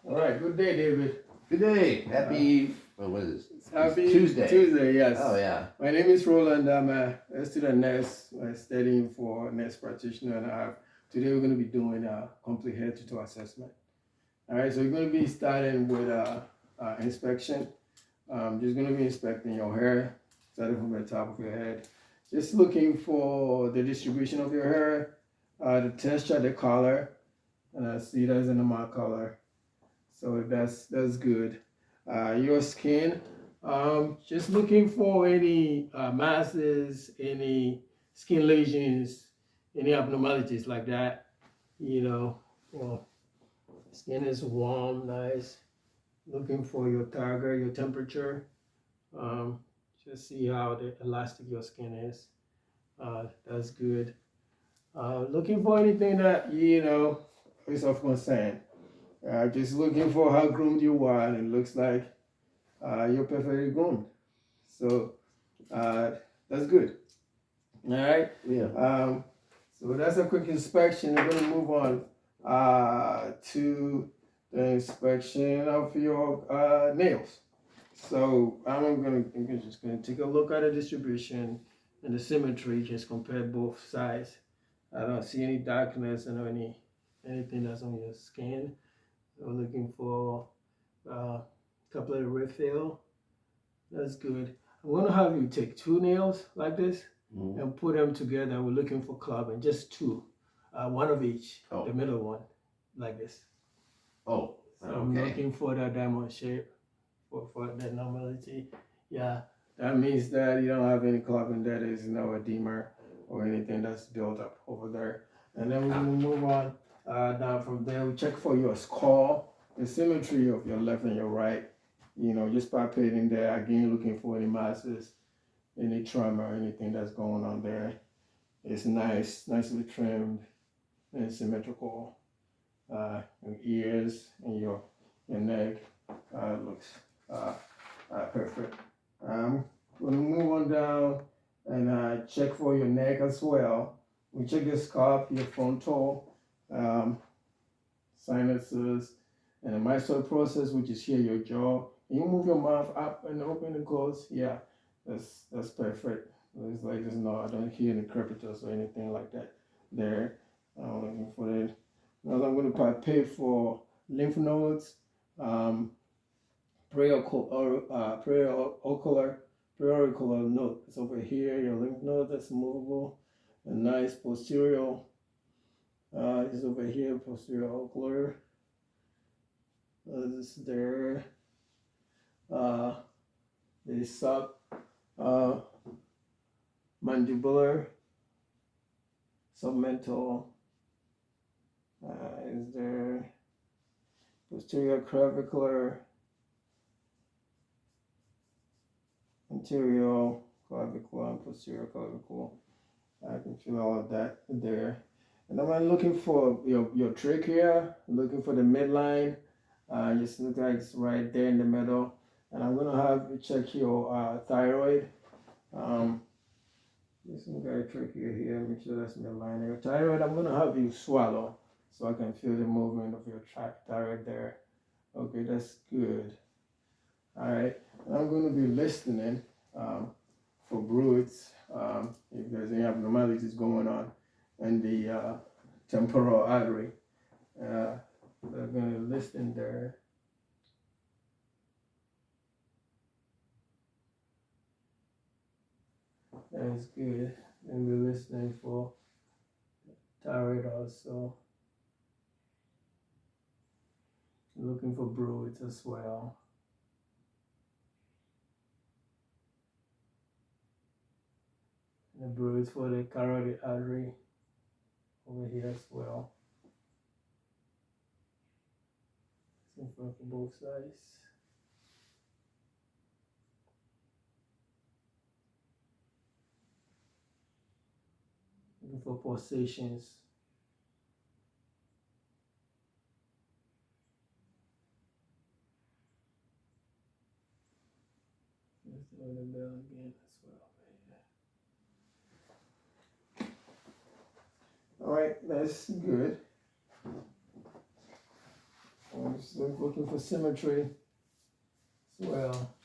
All right. Good day, David. Good day. Happy, what is this? Happy Tuesday. Tuesday, yes. Oh, yeah. My name is Roland. I'm a student nurse studying for nurse practitioner, and today we're going to be doing a complete head to toe assessment. All right. So we're going to be starting with inspection. Just going to be inspecting your hair, starting from the top of your head. Just looking for the distribution of your hair, the texture, the color, and I see that's a normal color. So that's good. Your skin, just looking for any masses, any skin lesions, any abnormalities like that. You know, well, skin is warm, nice. Looking for your target, your temperature. Um, just see how the elastic your skin is. That's good. Looking for anything that is of concern. Just looking for how groomed you are, and it looks like you're perfectly groomed. So uh, that's good. All right. Yeah. So that's a quick inspection. We're going to move on to the inspection of your nails. So I'm just going to take a look at the distribution and the symmetry. Just compare both sides. I don't see any darkness and anything that's on your skin. I'm looking for capillary refill. That's good. I'm gonna have you take two nails like this and put them together. We're looking for clubbing, just two, one of each, Oh. the middle one, like this. Oh, So I'm looking for that diamond shape for that normality. Yeah, that means that you don't have any clubbing. That is no edema or anything that's built up over there. And then we're gonna move on down from there. We check for your skull, the symmetry of your left and your right. Just palpating there again, looking for any masses, any trauma, anything that's going on there. It's nice, nicely trimmed and symmetrical. Your ears and your neck looks perfect. We'll move on down and check for your neck as well. We check your scalp, your frontal, sinuses, and the myxoid process, which is here, your jaw. You move your mouth up and open and close. Yeah, that's perfect. It's like I don't hear any crepitus or anything like that there. I'm looking for it. Now I'm going to palpate for lymph nodes, preauricular node. It's over here. Your lymph node that's movable. A nice posterior is over here, posterior ocular. This there. The sub mandibular, submental. Is there posterior clavicular, anterior clavicle, and posterior clavicle. I can feel all of that there. And then I'm looking for your trachea, looking for the midline. Just look like it's right there in the middle. And I'm gonna have you check your thyroid. Just look at your trachea here, make sure that's midline. Your thyroid, I'm gonna have you swallow so I can feel the movement of your thyroid there. Okay, that's good. All right, and I'm going to be listening for bruits, if there's any abnormalities going on in the temporal artery. We're going to listen there. That's good. And we're listening for thyroid also. Looking for bruits as well. The bruits for the carotid artery over here as well. In front of both sides. Looking for pulsations. Let's do the bell again as well. All right, that's good. So looking for symmetry as well.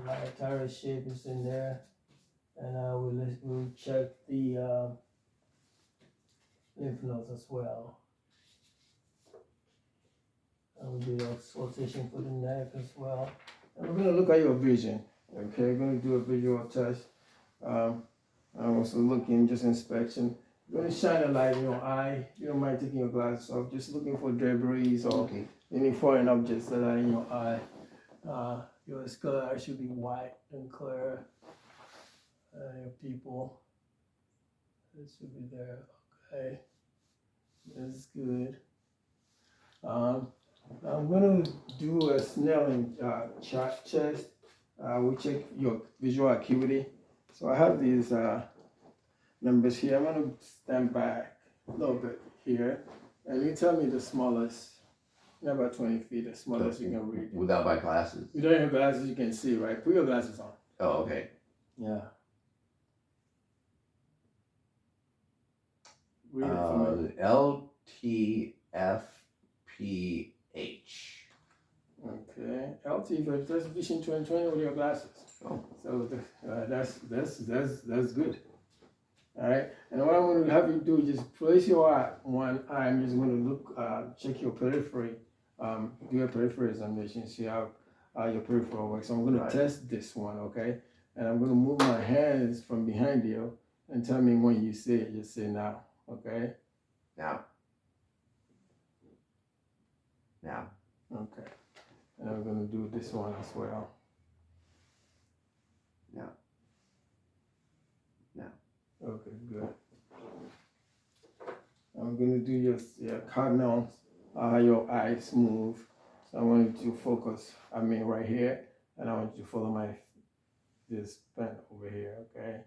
My entire shape is in there, and we'll check the lymph nodes as well. And we'll do the auscultation for the neck as well. And we're gonna look at your vision. Okay, we're gonna do a visual test. I'm also looking just inspection. We're gonna shine a light in your eye. You don't mind taking your glasses off. Just looking for debris or Okay. any foreign objects that are in your eye. Your sclera should be white and clear. Your pupil, it should be there. Okay, that's good. I'm gonna do a Snellen chest. We check your visual acuity. So I have these numbers here. I'm gonna stand back a little bit here, and you tell me the smallest. About 20 feet, the smallest you can read. Without my glasses. You don't have glasses, you can see, right? Put your glasses on. Oh, okay. Yeah. Read it for me. LTFPH. Okay. LT, that's Vision 2020 with your glasses. Oh. So that's good. All right. And what I'm going to have you do is just place your one eye. I'm just going to look, check your periphery. Do a peripheral examination, see how your peripheral works. So I'm going to test this one, okay? And I'm going to move my hands from behind you and tell me when you say it. Just say now, okay? Now. Okay. And I'm going to do this one as well. Now. Okay, good. I'm going to do your cardinals, your eyes move. So I want you to focus, right here, and I want you to follow this pen over here, okay?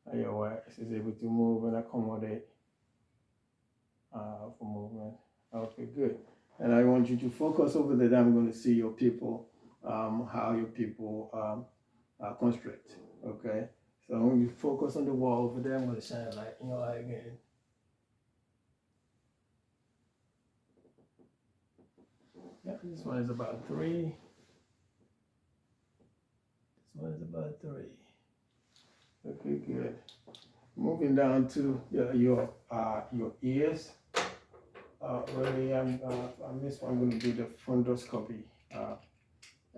And your eyes is able to move and accommodate for movement. Okay, good. And I want you to focus over there. I'm going to see your pupil, how your pupil constrict, okay? So I'm going to focus on the wall over there. I'm going to shine a light in your eye again. Yeah, this one is about 3. This one is about 3. Okay, good. Moving down to your ears. Really, on this one, I'm going to do the fundoscopy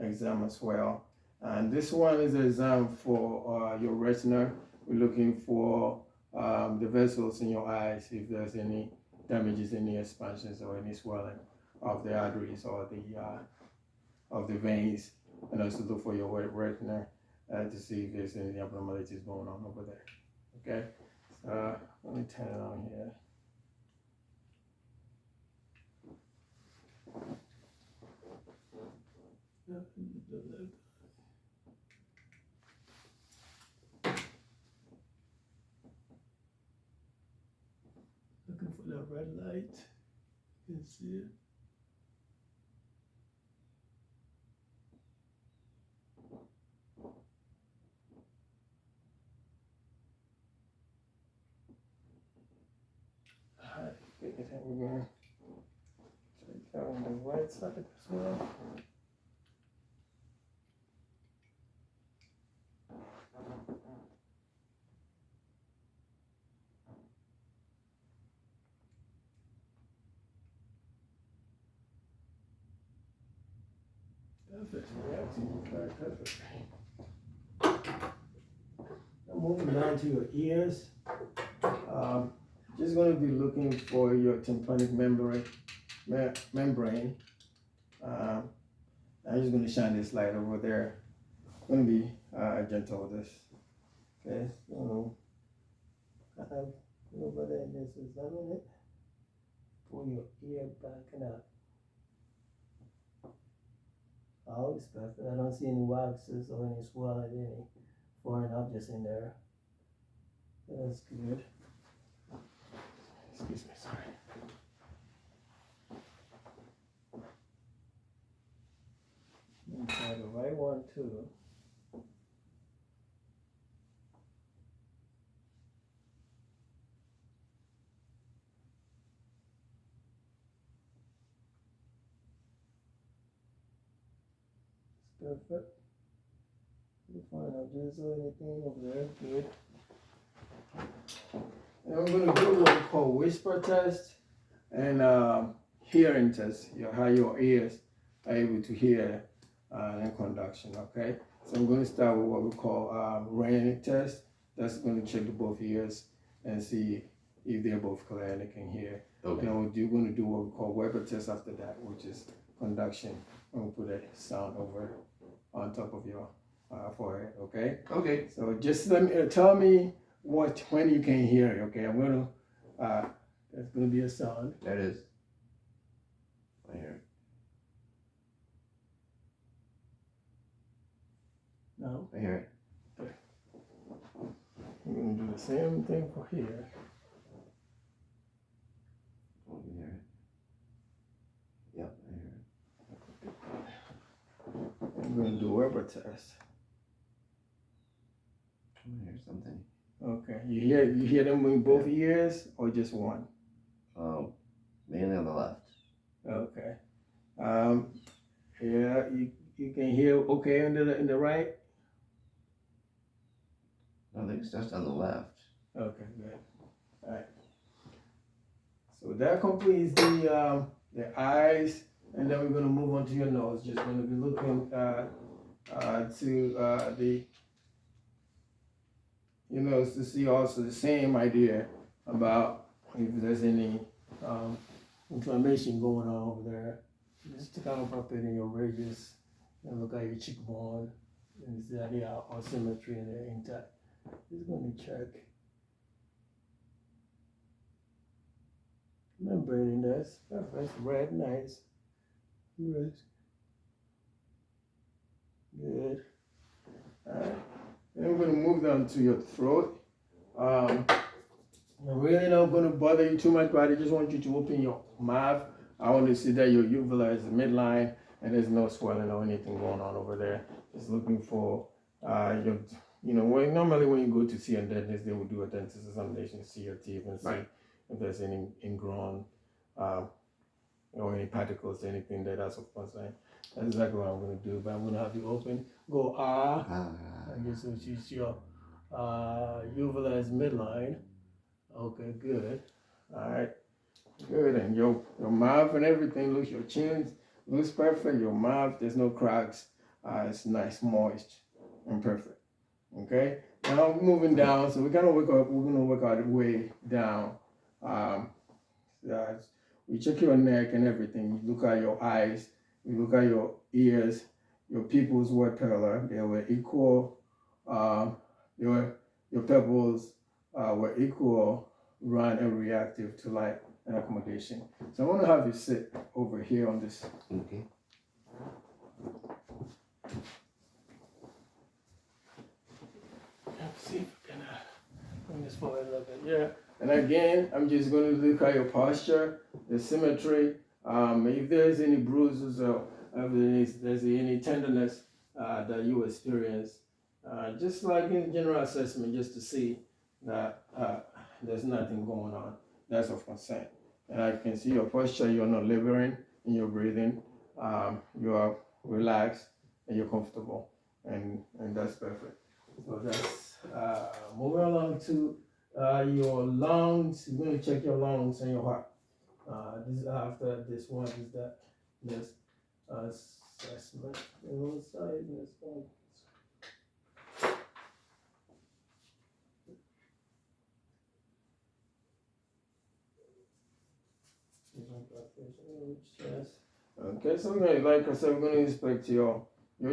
exam as well. And this one is an exam for your retina. We're looking for the vessels in your eyes, if there's any damages, any expansions, or any swelling of the arteries or of the veins, and also look for your retina to see if there's any abnormalities going on over there. Okay, so let me turn it on here. Looking for the red light. You can see it. Alright, good. And we're going to check out on the right side as well. Perfect. Yeah, perfect. Now moving down to your ears. Just going to be looking for your tympanic membrane. I'm just going to shine this light over there. I'm going to be gentle with this. Okay, so kind of over there and just examine it. Pull your ear back and up. Oh, it's perfect. I don't see any waxes or any swelling, any foreign objects in there. That's good. Excuse me, sorry. Try the right one too. perfect. You find out just anything over there, good. And we're gonna do what we call whisper test and hearing test. How your ears are able to hear and conduction. Okay, so I'm going to start with what we call ring test. That's going to check the both ears and see if they're both clear and they can hear. Okay. And we're going to do what we call Weber test after that, which is conduction. And we'll put a sound over on top of your forehead. Okay. Okay. So just tell me when you can hear it. Okay, I'm gonna there's gonna be a sound. That is. I hear it. No, I hear it. I'm gonna do the same thing for here. Oh, you hear it. Yep, I hear it. I'm gonna do Weber test. I hear something. Okay, you hear them in both ears or just one? Mainly on the left. Okay. Yeah, you can hear okay in the right. I think it's just on the left. Okay, good. All right. So that completes the eyes, and then we're gonna move on to your nose. Just gonna be looking to the to see also the same idea about if there's any inflammation going on over there. Just to kind of pop it in your radius and look at your cheekbone and see that they are all symmetry and they're intact. Just gonna check. Membrane, that's perfect. Red, nice. Red. Good. Alright. Then we're gonna move down to your throat. I'm really not gonna bother you too much, but I just want you to open your mouth. I want to see that your uvula is midline and there's no swelling or anything going on over there. Just looking for normally when you go to see a dentist, they will do a dentist examination to see your teeth and see if there's any ingrown or any particles, anything that's of concern. That's exactly what I'm going to do. But I'm going to have you open. Go I guess which is your uvula is midline. Okay, good. All right, good. And your mouth and everything looks, your chin looks perfect. Your mouth, there's no cracks. It's nice, moist, and perfect. Okay. Now moving down, so we're gonna work our way down. We check your neck and everything. You look at your eyes. You look at your ears. Your pupils were paler. They were equal. Your pupils were equal, run and reactive to light and accommodation. So I want to have you sit over here on this. Okay. Let's see if I can bring this forward a little bit. Yeah. And again, I'm just going to look at your posture, the symmetry. If there's any bruises or if there's any tenderness that you experience, just like in general assessment, just to see that there's nothing going on that's of concern. And I can see your posture, you're not laboring in your breathing, you are relaxed and you're comfortable, and that's perfect. So that's moving along to your lungs. We're going to check your lungs and your heart. This after this one is that this assessment. Okay, so we're going to, like I said, we're going to inspect your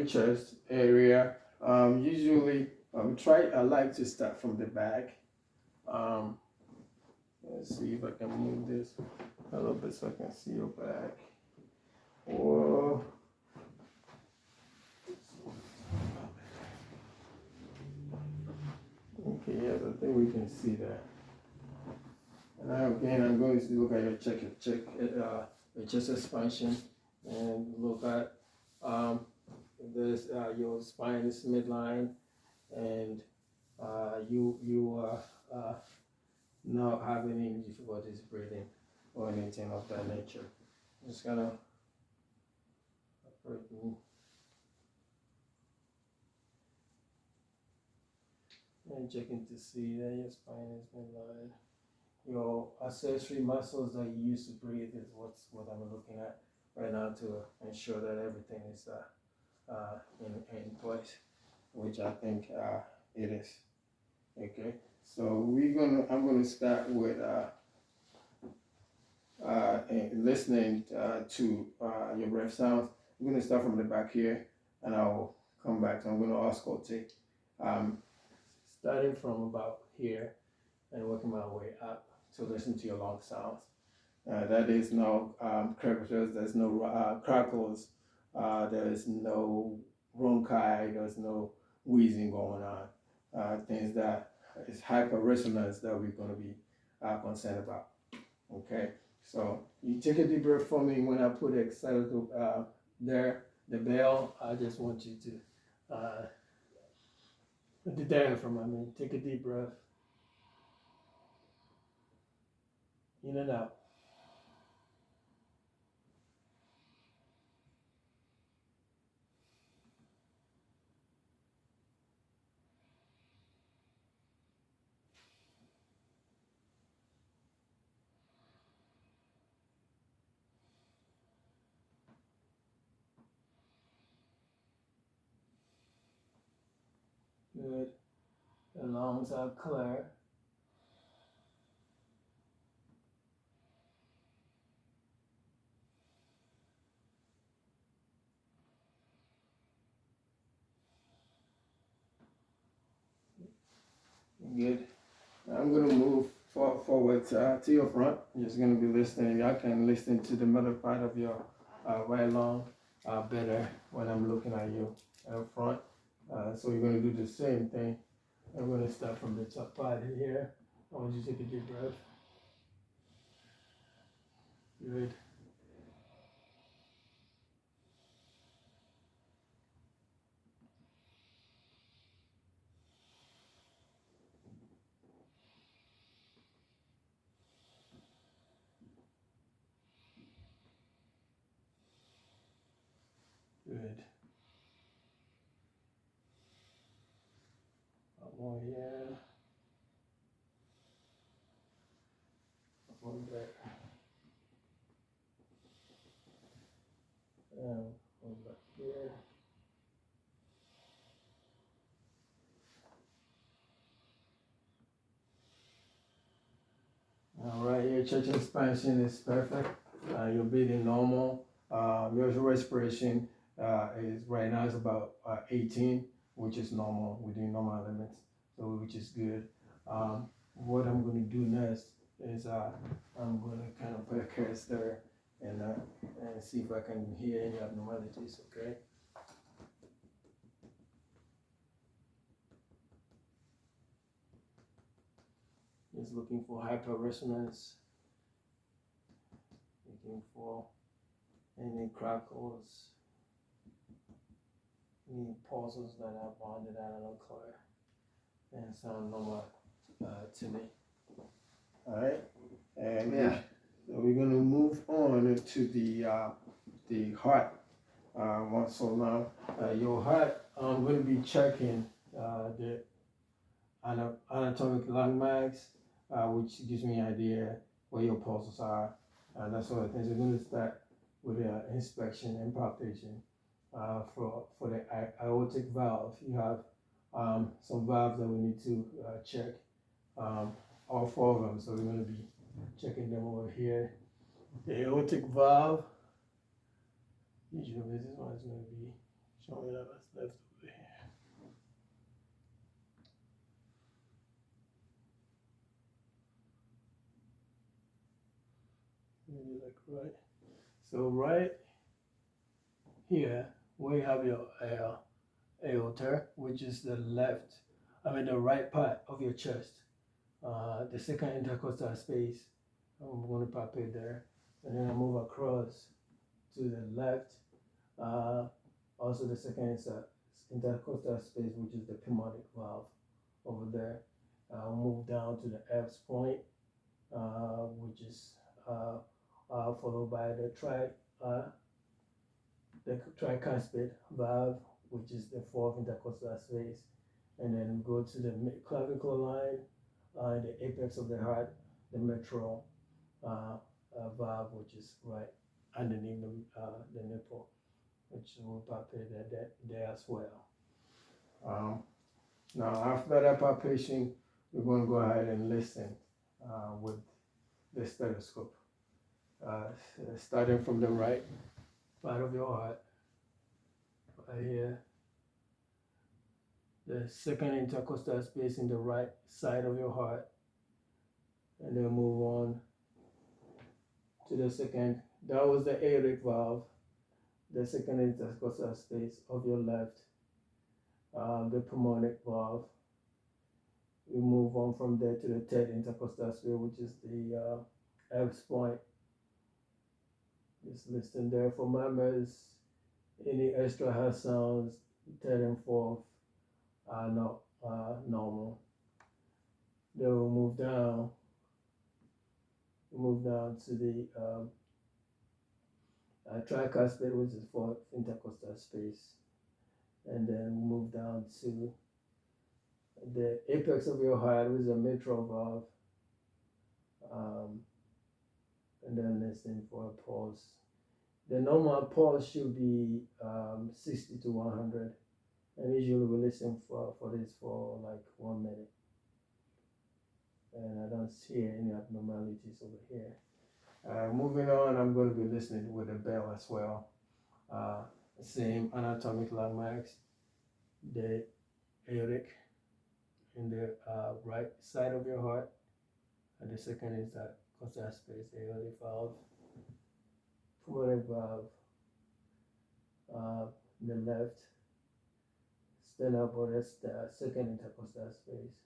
chest area. Usually, I like to start from the back. Let's see if I can move this a little bit so I can see your back. Whoa. Okay, yes, I think we can see that. And now again, I'm going to look at your your chest expansion and look at your spine is midline, and you not having any difficulties breathing or anything of that nature. Just gonna And checking to see that your spine has been lowered. Your accessory muscles that you use to breathe is what I'm looking at right now to ensure that everything is in place, which I think it is. Okay, so I'm gonna start with listening to your breath sounds. I'm gonna start from the back here, and I'll come back. So I'm gonna auscultate, um, starting from about here and working my way up to listen to your lung sounds. That is no crevices, there's no crackles, there is no bronchi, there's no wheezing going on. Things that is hyper resonance that we're going to be concerned about. Okay, so you take a deep breath for me. When I put the accelerator there, the bell, I just want you to, the diaphragm, I mean, take a deep breath in and out. Good. The lungs are clear. Good. I'm going to move forward to your front. I'm just going to be listening. I can listen to the middle part of your right lung better when I'm looking at you up front. So you're going to do the same thing. I'm going to start from the top part here. I want you to take a deep breath. Good. Good. One here. One there. And one back here. All right, your chest expansion is perfect. You're breathing normal. Your respiration is right now is about 18, which is normal within normal limits, so which is good. What I'm going to do next is I'm going to kind of put a cast there and see if I can hear any abnormalities. Okay. Just looking for hyperresonance, looking for any crackles, any pauses that are bonded out of clear and sound normal to me. All right, and Yeah. so we're gonna move on to the heart. So now your heart, I'm gonna be checking the anatomic landmarks, which gives me an idea where your pulses are, and that sort of things. We're going to start with the inspection and palpation. For the aortic valve, you have some valves that we need to check, all four of them. So we're going to be checking them over here. The aortic valve, usually this one is going to be showing up as left over here. Maybe like right. So right here we have your aorta, which is the right part of your chest. The second intercostal space, I'm going to palpate there, and then I move across to the left. Also, the second is intercostal space, which is the pulmonic valve over there. I'll move down to the F's point, which is followed by the tricuspid valve, which is the fourth intercostal space, and then go to the clavicle line, the apex of the heart, the mitral valve, which is right underneath the nipple, which will palpate that there as well. Now, after that palpation, we're going to go ahead and listen with the stethoscope, starting from the right part of your heart, right here, the second intercostal space in the right side of your heart, and then move on to the second. That was the aortic valve, the second intercostal space of your left, the pulmonic valve. We move on from there to the third intercostal space, which is the Erb's point. Just listen there for murmurs, any extra hard sounds. Third and fourth are not normal. Then we'll move down to the tricuspid, which is fourth intercostal space, and then move down to the apex of your heart, which is a mitral valve, and then listen for a pulse. The normal pulse should be 60 to 100, and usually we listen for this for like 1 minute. And I don't see any abnormalities over here. Moving on, I'm going to be listening with a bell as well. Same anatomic landmarks, the aortic in the right side of your heart, and the second is that costal space, aortic valve, pulmonary valve, the left, sternal that's the second intercostal space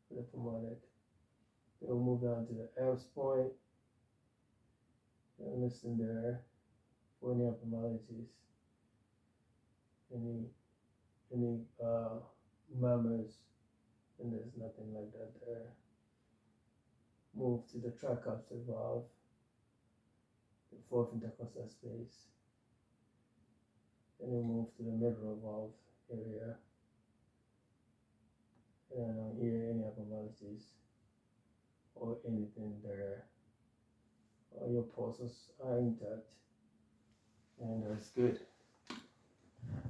for the pulmonic. Then we'll move down to the Erb's point, and listen there for any abnormalities, any murmurs, and there's nothing like that there. Move to the tricuspid valve, the fourth intercostal space. Then we move to the mitral valve area. And I don't hear any abnormalities or anything there. All your pulses are intact, and that's good.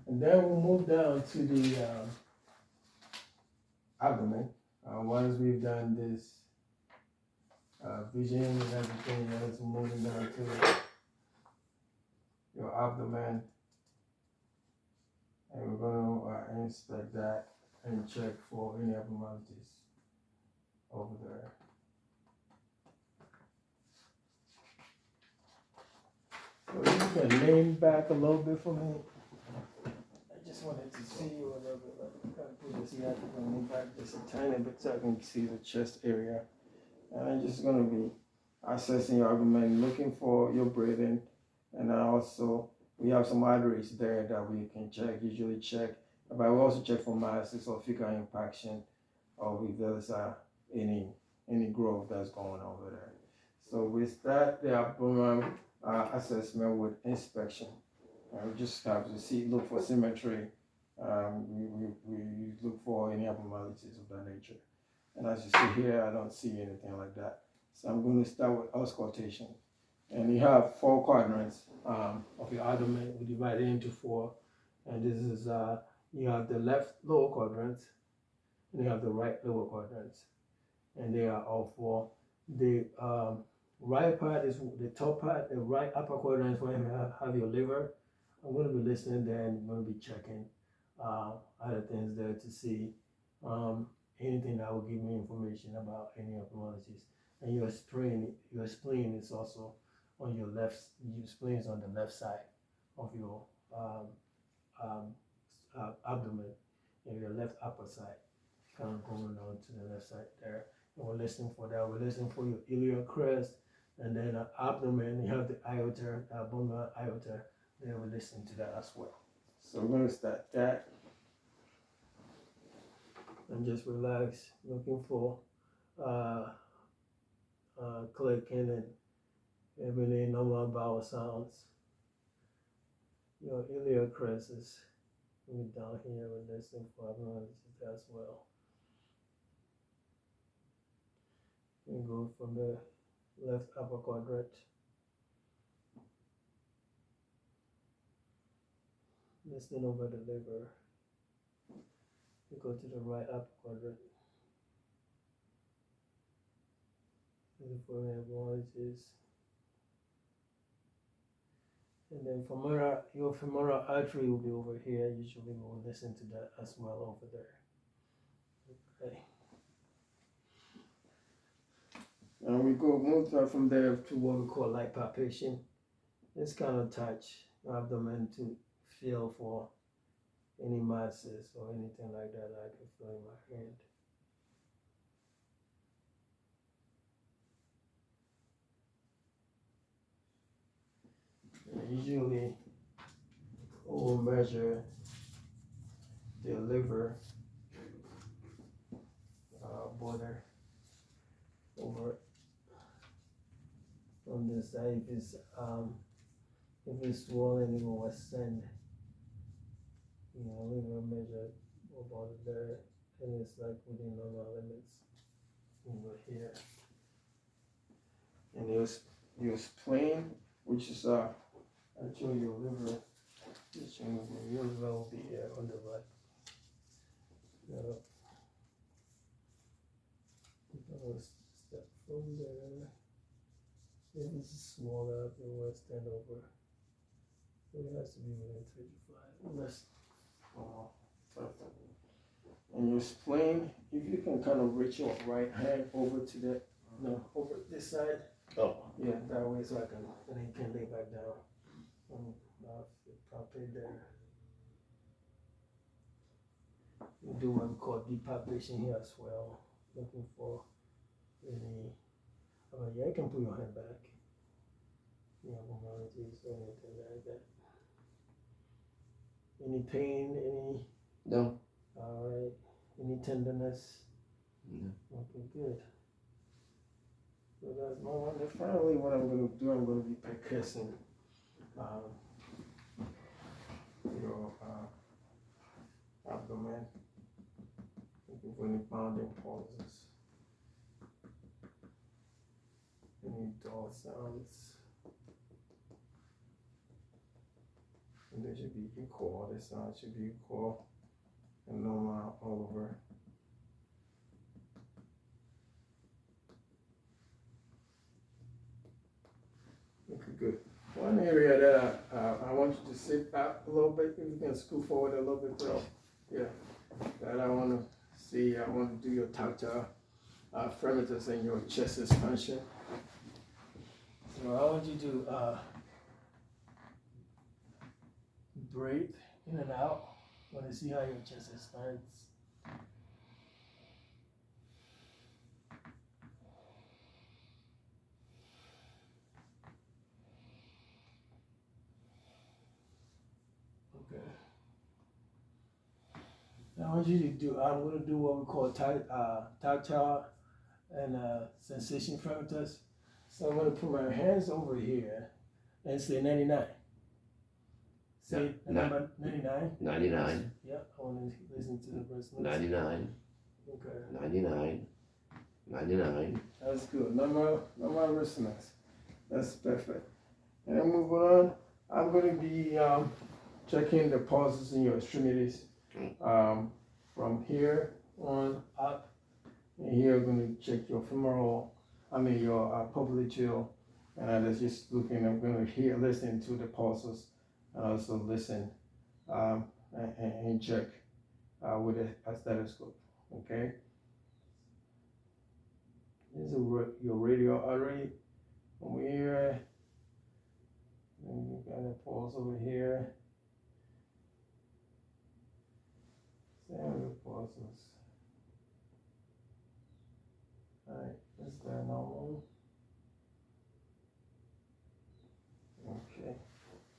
And then we'll move down to the abdomen. Once we've done this vision and everything else, moving down to your abdomen, and we're going to inspect that and check for any abnormalities over there. So you can lean back a little bit for me. I just wanted to see you a little bit. Put this here, lean back just a tiny bit so I can see the chest area. And I'm just going to be assessing your abdomen, looking for your breathing, and also we have some arteries there that we can check, usually check, but we also check for masses or fecal impaction, or if there's any growth that's going on over there. So we start the abdomen assessment with inspection. We just have to look for symmetry. We look for any abnormalities of that nature. And as you see here, I don't see anything like that. So I'm going to start with auscultation. And you have 4 quadrants of your abdomen. We divide it into 4. And this is, you have the left lower quadrant, and you have the right lower quadrant. And they are all 4. The right part is the top part, the right upper quadrant is where you have your liver. I'm going to be listening there, and I'm going to be checking other things there to see anything that will give me information about any abnormalities. And your spleen is also on your left. Your spleen is on the left side of your abdomen, and your left upper side, kind of going on to the left side there. And we're listening for that. We're listening for your iliac crest, and then abdomen. You have the aorta, abdominal aorta. Then we're listening to that as well. So we're going to start that. And just relax, looking for clicking and everything normal bowel sounds. Your iliac crest is Maybe down here with this for abnormalities as well. We go from the left upper quadrant. Listening over the liver. We go to the right upper quadrant. For abnormalities. And then your femoral artery will be over here. Usually we'll listen to that as well over there. Okay. And we move from there to what we call light palpation. Just kind of touch the abdomen to feel for any masses or anything like that I can feel in my hand. And usually we'll measure the liver border over on this side. If it's swollen, it will ascend. Liver measure about there, and it's like within normal limits over here. And your spleen, which is actually your liver. Your liver will be on the right. Step from there. If this is smaller, it will extend over. It has to be within 3 to 5. Unless, perfect. And your spleen, if you can kind of reach your right hand over to over this side. Oh. Yeah, that way so then you can lay back down. Palpate there. We do what we call deep palpation here as well. Looking for any, you can put your hand back. Abnormalities or anything like that. Any pain, No. Alright. Any tenderness? No. Okay, good. So that's my one. And finally, what I'm going to do, I'm going to be percussing your abdomen. Looking for any pounding pauses. Any dull sounds. And they should be equal. The sound should be equal and normal all over. Okay, good. One area that I want you to sit back a little bit. If you can scoot forward a little bit, please. Yeah. That I want to see. I want to do your tactile firmness and your chest expansion. So I want you to breathe in and out. I want to see how your chest expands. Okay. Now I want you to I'm going to do what we call tactile and sensation firmness. So I'm going to put my hands over here and say 99. Say number 99. 99. Yeah, I want to listen to the resonance. 99. Okay. 99. 99. That's good. Normal resonance. That's perfect. And then moving on, I'm going to be checking the pulses in your extremities from here on up. And here I'm going to check your your popliteal. And I'm just looking, I'm going to listen to the pulses and also listen and check with a stethoscope. Okay? This is your radial artery over here. And you got a pulse over here. Same with the pulses. Alright, is that normal? Okay.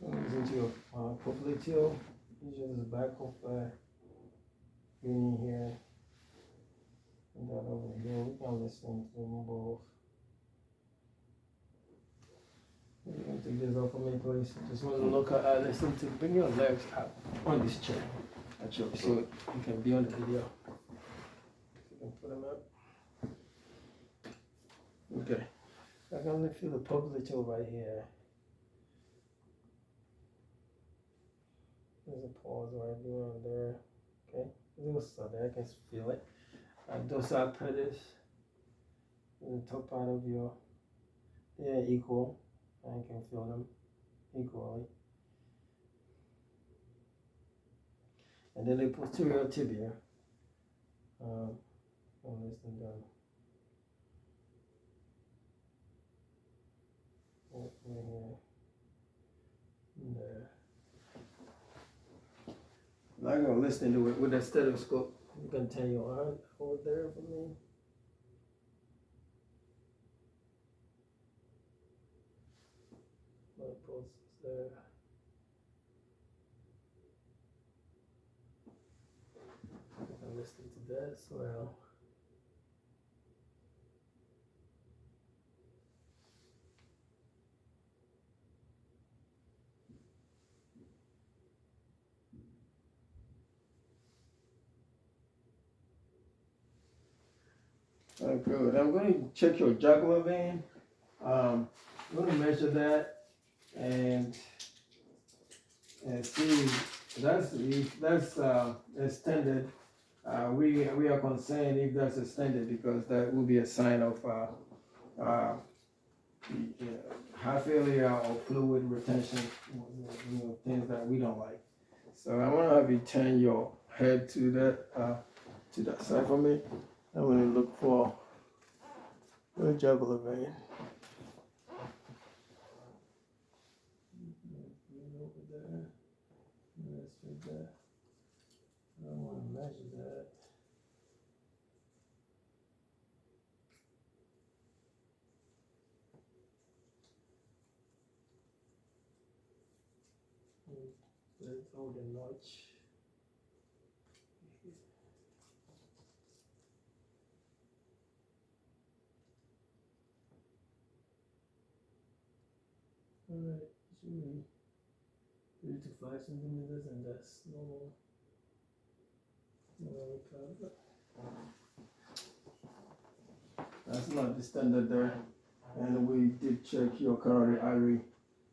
Listen to your popliteal. Usually the back of being here. And that over here. We can listen to them both. You can take this off for me, please. Just want to listen to bring your legs up on this chair. Actually, so you can be on the video. You can put them up. Okay. I can only feel the popliteal right here. There's a pause right there on there. Okay. A little subtle, I can feel it. Dorsal pedis. The top part of your, they're equal. I can feel them equally. And then the posterior tibia. Less than done. Right here. There. Now I'm gonna listen to it with the stethoscope. You can turn your arm over there for me. My pulse is there. You can listen to that as well. Good. I'm going to check your jugular vein. I'm going to measure that and see if that's extended. We are concerned if that's extended because that will be a sign of heart failure or fluid retention, things that we don't like. So I want to have you turn your head to that side for me. I'm going to look for the jugular vein. Over there. That's right there. I want to measure that. Let's hold a notch. Alright, should be 3 to 5 centimeters, and that's normal. That's not the standard there. And we did check your carotid artery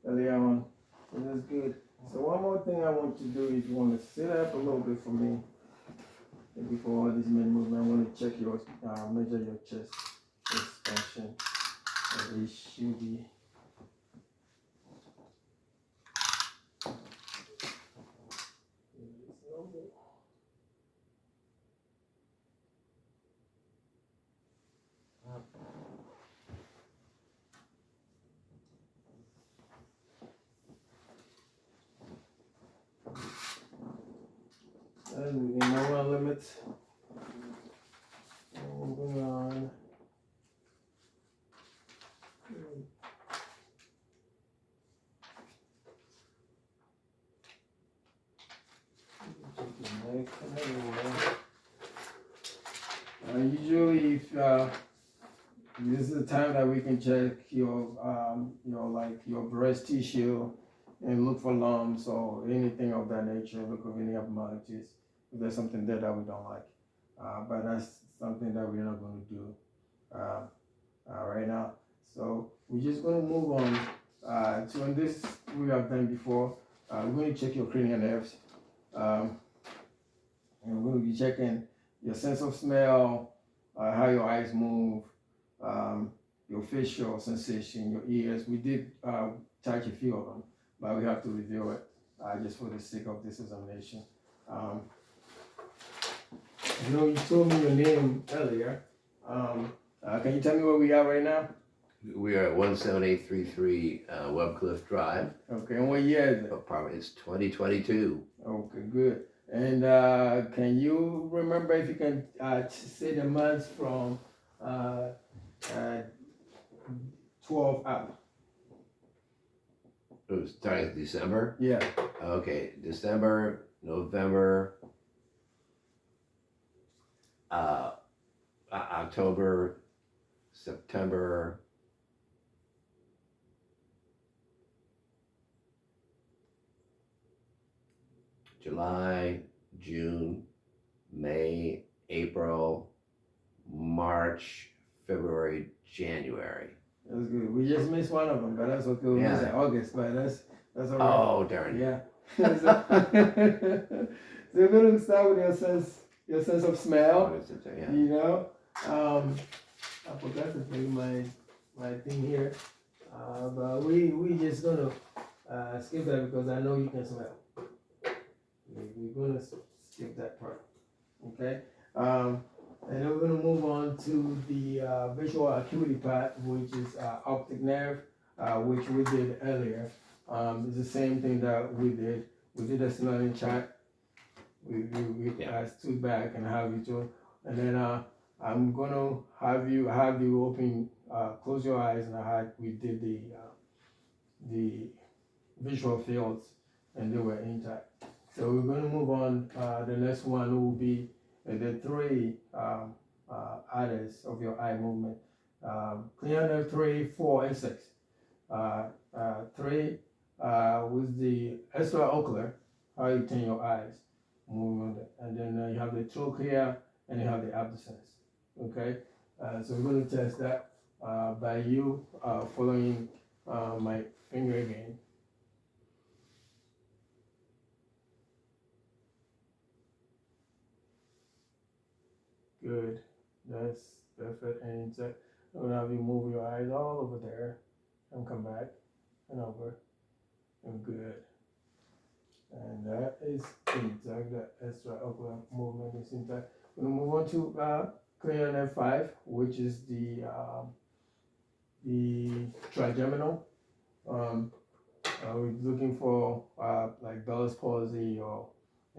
earlier on, so that's good. So one more thing I want to do is you want to sit up a little bit for me. And before all this main movement, I want to check your, measure your chest expansion. It should be. And in our limits, moving on. Usually, if this is the time that we can check your your breast tissue and look for lumps or anything of that nature, look for any abnormalities. If there's something there that we don't like, but that's something that we're not going to do right now. So we're just going to move on to on this we have done before. We're going to check your cranial nerves. And we're going to be checking your sense of smell, how your eyes move, your facial sensation, your ears. We did touch a few of them, but we have to review it just for the sake of this examination. You told me your name earlier. Can you tell me where we are right now? We are at 17833 Webcliff Drive. Okay, and what year is it? Apartment is 2022. Okay, good. And can you remember if you can say the months from 12 up? It was starting in December? Yeah. Okay, December, November, October, September, July, June, May, April, March, February, January. That's good. We just missed one of them, but that's okay. We missed Yeah. August, but that's all right. Oh, darn. Yeah. So we're gonna start with your sense of smell. August, September, yeah. You know, I forgot to bring my thing here, but we just gonna skip that because I know you can smell. We're gonna skip that part. Okay. And then we're gonna move on to the visual acuity part, which is optic nerve, which we did earlier. It's the same thing that we did. We did a snoring chart. We stood back and have you do, and then I'm gonna have you open, close your eyes, and we did the visual fields, and they were intact. So we're gonna move on. The next one will be the three others of your eye movement. Clear nerve 3, 4, and 6. 3 with the extraocular, how you turn your eyes, movement, and then you have the trochlea and you have the abducens. Okay, so we're going to test that by you following my finger again. Good, that's perfect. And I'm gonna have you move your eyes all over there and come back and over, and good. And that is intact. That extraocular movement is intact. We're gonna move on to clear nerve 5, which is the trigeminal. We're looking for like Bell's palsy or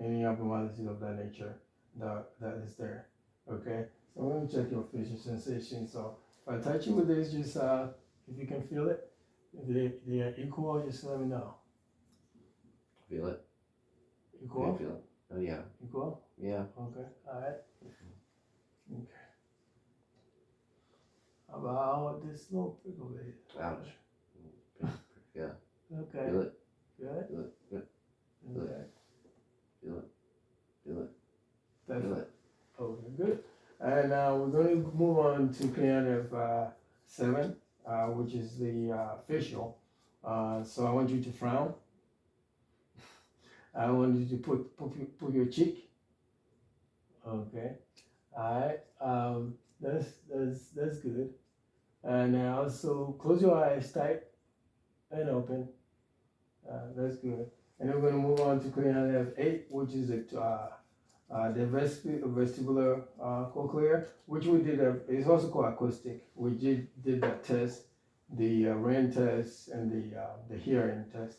any abnormalities of that nature that is there. Okay, so I'm going to check your facial sensation. So if I touch you with this, just if you can feel it, if they are equal, just let me know. Feel it? Equal? Can you feel it? Oh, yeah. Equal? Yeah. Okay, alright. Okay. How about this little prickle here? Ouch. Yeah. Okay. Feel it? Good? Feel it? Good. Feel Okay. it. Feel it. Feel it. That's Feel it. Okay, good. And we're going to move on to clear nerve 7, which is the facial. So I want you to frown. I want you to put your cheek. Okay. All right. That's good. And also close your eyes tight and open. That's good. And then we're going to move on to clear nerve 8, which is the vestibular cochlear, which we did. It's also called acoustic. We did that test, the RAN test and the hearing test.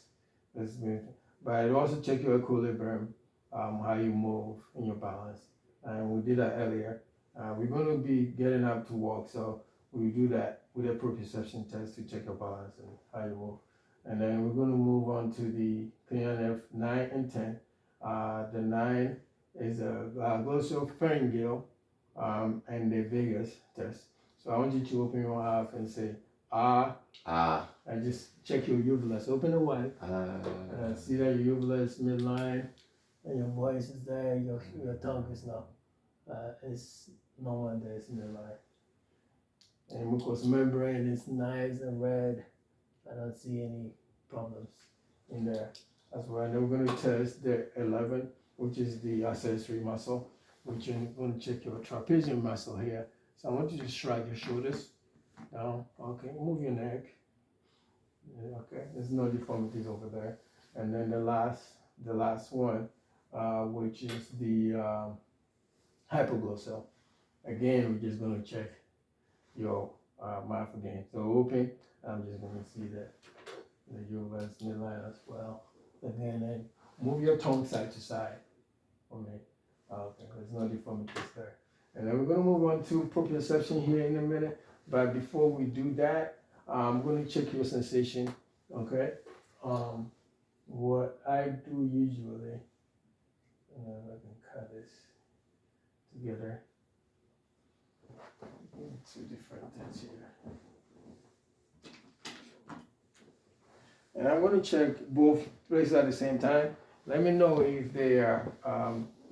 That's good. But it also check your equilibrium, how you move and your balance. And we did that earlier. We're going to be getting up to walk, so we do that with a proprioception test to check your balance and how you move. And then we're going to move on to the clear nerve 9 and 10. The 9 is a glossopharyngeal and the vagus test. So I want you to open your mouth and say ah. Ah. And just check your uvulus. Open it wide. See that your uvulus midline and your voice is there. Your tongue is not. It's no one there. It's midline. And mucous membrane is nice and red. I don't see any problems in there as well. And then we're going to test the 11, which is the accessory muscle, which you're going to check your trapezium muscle here. So I want you to shrug your shoulders down. Okay, move your neck. Yeah, okay, there's no deformities over there. And then the last one, which is the hypoglossal. Again, we're just going to check your mouth again. So open. I'm just going to see the uvulus midline as well. Again, and move your tongue side to side. Okay. Okay, there's no deformities there. And then we're going to move on to proprioception here in a minute. But before we do that, I'm going to check your sensation. Okay. What I do usually, I can cut this together. Two different things here. And I'm going to check both places at the same time. Let me know if they are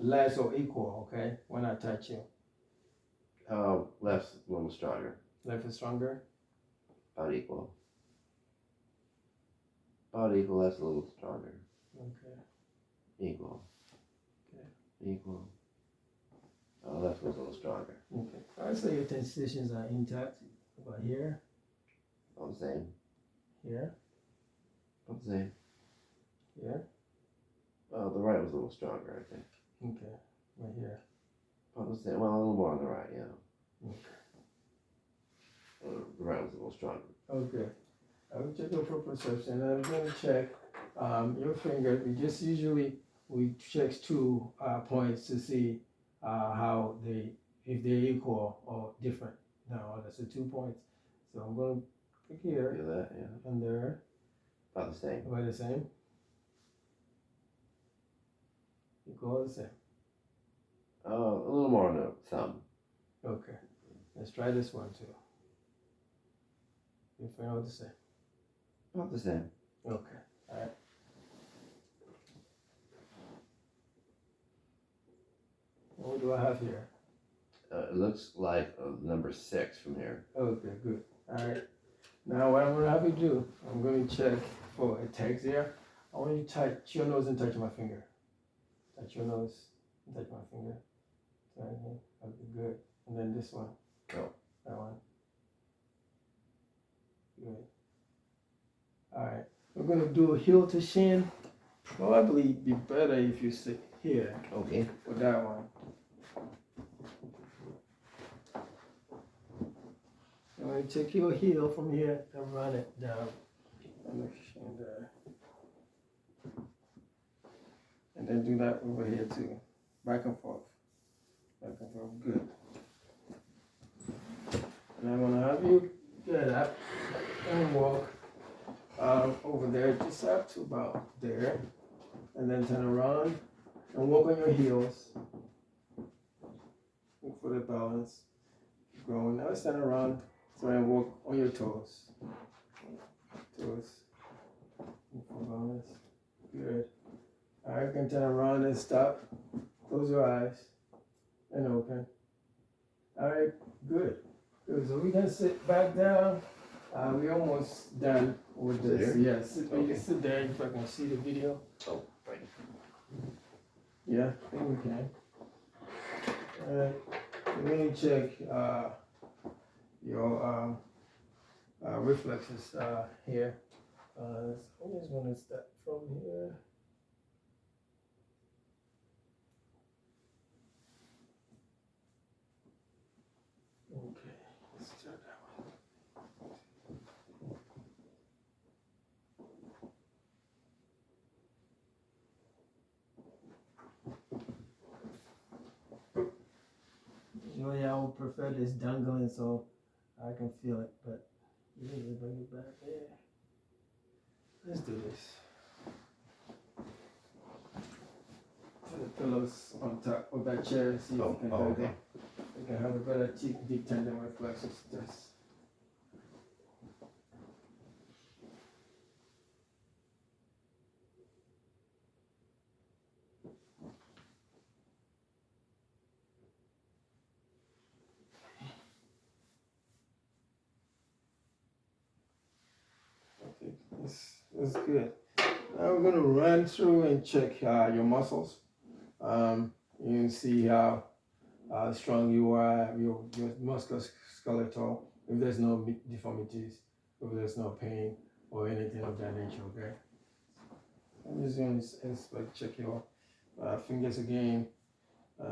less or equal, okay? When I touch you. Left's a little stronger. Left is stronger? About equal. About equal, left's a little stronger. Okay. Equal. Okay. Equal. Left was a little stronger. Okay. Alright, so your transitions are intact. About here, About the same. here, About the same. here. The right was a little stronger, I think. Okay. Right here. About the same. Well, a little more on the right, yeah. Okay. The right was a little stronger. Okay. I will check your proprioception. I'm going to check your finger. We check two points to see how if they're equal or different. Now that's the 2 points. So I'm going to pick here Feel that, yeah. and there. About the same. About the same. Equal or the same. A little more on the thumb. Okay. Let's try this one too. You find out the same. About the same. Okay. All right. What do I have here? It looks like number 6 from here. Okay, good. All right. Now what I'm gonna have you do, I'm gonna check for a text here. I want you to touch your nose and touch my finger. Touch your nose and touch my finger. Right here. Okay, good. And then this one. Oh. That one. Good. All right. We're gonna do heel to shin. Probably be better if you sit here Okay. for that one. I'm going to take your heel from here and run it down. And then do that over here too. Back and forth. Back and forth. Good. And I'm going to have you get up and walk over there just up to about there. And then turn around and walk on your heels. Look for the balance. Keep going. Now stand around. Try and walk on your toes. Toes. Look for balance. Good. Alright, you can turn around and stop. Close your eyes and open. Alright, good. Good. So we can sit back down. We're almost done with this. There? Yeah, you can sit there if I can see the video. Oh, right. Yeah, I think we can. Alright, we're going to check your reflexes here. So I'm just going to start from here. Okay, let's start that one. Usually I would prefer this dangling so I can feel it, but usually bring it back there. Let's do this. Put the pillows on top of that chair, see if we can have okay. we can have a better deep tendon reflexes. This. Okay, this is good. Now we're going to run through and check your muscles. You can see how strong you are, your musculoskeletal, if there's no deformities, if there's no pain or anything of that nature, okay? I'm just going to check your fingers again.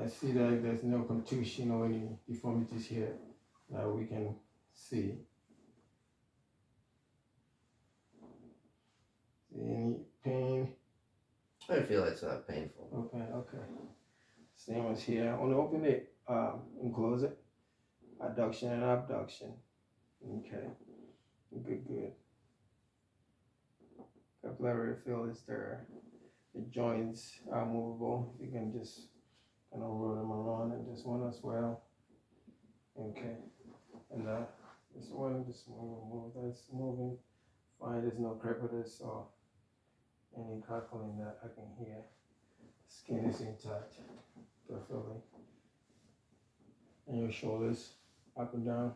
See that there's no contusion or any deformities here that we can see. Any pain? I feel it's not painful. Okay. Same as here. I want to open it and close it. Adduction and abduction. Okay. Good. Capillary field is there. The joints are movable. You can just kind of roll them around, and this one as well. Okay. And this one just move. That's moving. Fine. There's no crepitus or any crackling that I can hear. Skin is intact, perfectly. And your shoulders up and down,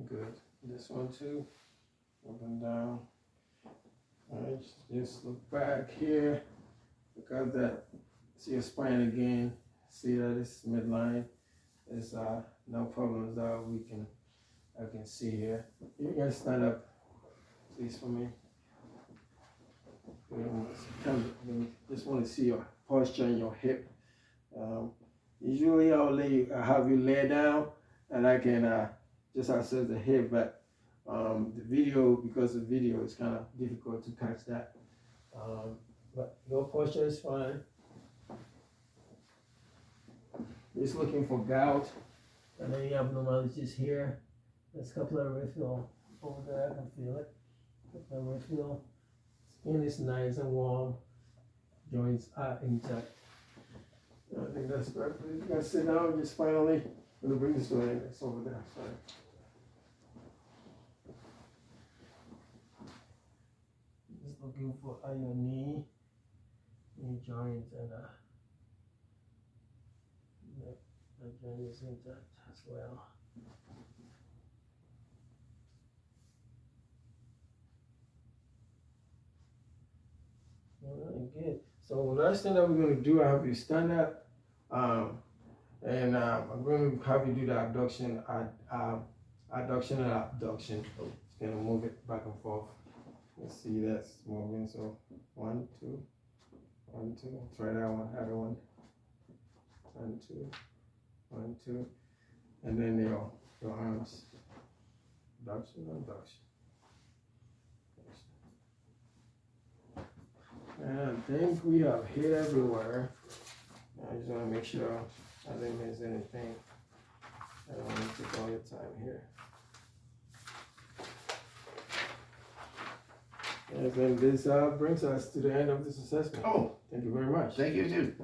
good. This one too, up and down. All right, just look back here. Look at that. See your spine again. See that it's midline. There's no problems that I can see here. You can stand up, please, for me. Just want to see your posture and your hip. Usually I have you lay down and I can just assess the hip, but the video, because the video is kind of difficult to catch that. But your posture is fine. Just looking for gout and any abnormalities here. There's capillary refill over there, I can feel it. Capillary refill. Skin is nice and warm. Joints are intact. I think that's good. You guys sit down, just finally. I'm gonna bring this to an end. It's over there. Sorry. Just looking for your knee joints, and the joint is intact as well. Alright, good. So last thing that we're going to do, I have you stand up, and I'm going to have you do the adduction and abduction. Just going to move it back and forth. Let's see, that's moving. So 1, 2, 1, 2. Try that one, other one. 1, 2, 1, 2, and then your arms. Abduction. And I think we have hit everywhere. I just want to make sure I didn't miss anything. I don't want to take all your time here. And then this brings us to the end of this assessment. Oh, Thank you very much. thank you too.